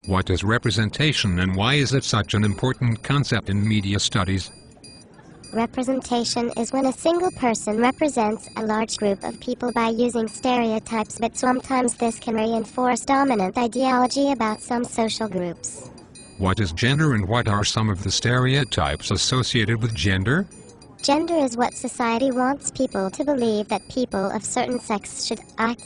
What is representation and why is it such an important concept in media studies? Representation is when a single person represents a large group of people by using stereotypes, but sometimes this can reinforce dominant ideology about some social groups. What is gender and what are some of the stereotypes associated with gender? Gender is what society wants people to believe that people of certain sex should act.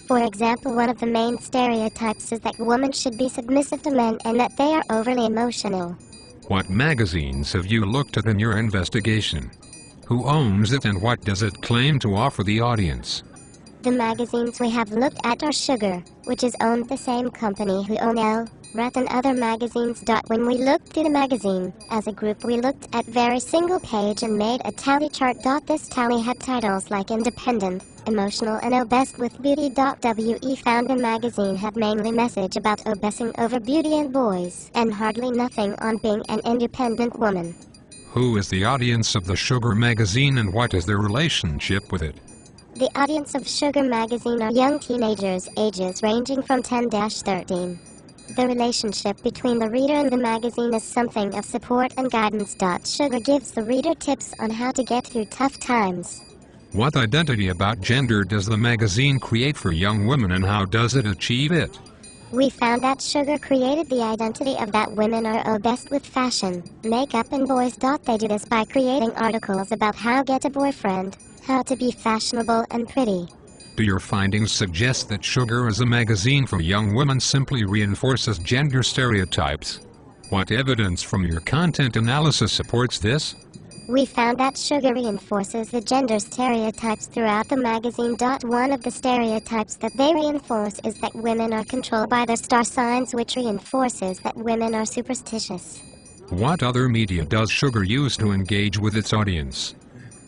For example, one of the main stereotypes is that women should be submissive to men and that they are overly emotional. What magazines have you looked at in your investigation? Who owns it and what does it claim to offer the audience? The magazines we have looked at are Sugar, which is owned the same company who own Elle, Rat and other magazines. When we looked through the magazine, as a group we looked at very single page and made a tally chart. This tally had titles like Independent, Emotional and Obsessed with Beauty. We found the magazine had mainly message about obsessing over beauty and boys, and hardly nothing on being an independent woman. Who is the audience of the Sugar magazine and what is their relationship with it? The audience of Sugar magazine are young teenagers, ages ranging from 10-13. The relationship between the reader and the magazine is something of support and guidance. Sugar gives the reader tips on how to get through tough times. What identity about gender does the magazine create for young women and how does it achieve it? We found that Sugar created the identity of that women are obsessed with fashion, makeup and boys. They do this by creating articles about how to get a boyfriend, how to be fashionable and pretty. Do your findings suggest that Sugar as a magazine for young women simply reinforces gender stereotypes? What evidence from your content analysis supports this? We found that Sugar reinforces the gender stereotypes throughout the magazine. One of the stereotypes that they reinforce is that women are controlled by their star signs, which reinforces that women are superstitious. What other media does Sugar use to engage with its audience?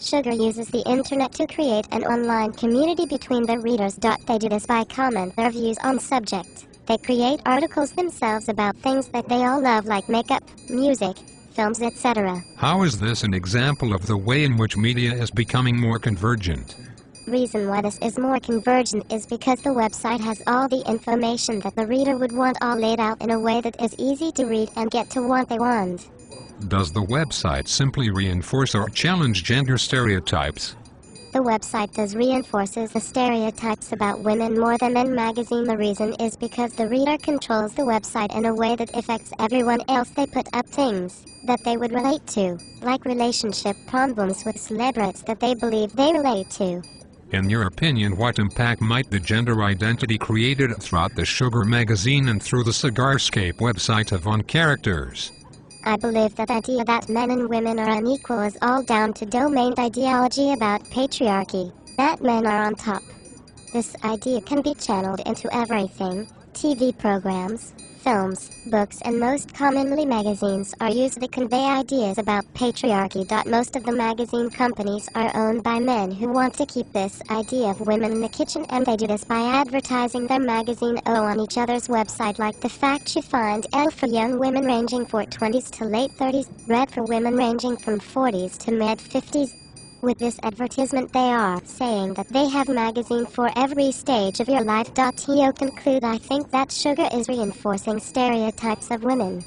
Sugar uses the internet to create an online community between the readers. They do this by comment their views on subject. They create articles themselves about things that they all love like makeup, music, films, etc. How is this an example of the way in which media is becoming more convergent? Reason why this is more convergent is because the website has all the information that the reader would want all laid out in a way that is easy to read and get to what they want. Does the website simply reinforce or challenge gender stereotypes? The website does reinforces the stereotypes about women more than men magazine. The reason is because the reader controls the website in a way that affects everyone else. They put up things that they would relate to, like relationship problems with celebrities that they believe they relate to. In your opinion, what impact might the gender identity created throughout the Sugar magazine and through the Cigarscape website have on characters? I believe that the idea that men and women are unequal is all down to domain ideology about patriarchy, that men are on top. This idea can be channeled into everything. TV programs, films, books and most commonly magazines are used to convey ideas about patriarchy. Most of the magazine companies are owned by men who want to keep this idea of women in the kitchen, and they do this by advertising their magazine on each other's website, like the fact you find Elle for young women ranging from 20s to late 30s, Red for women ranging from 40s to mid 50s. With this advertisement they are saying that they have magazine for every stage of your life. To conclude, I think that Sugar is reinforcing stereotypes of women.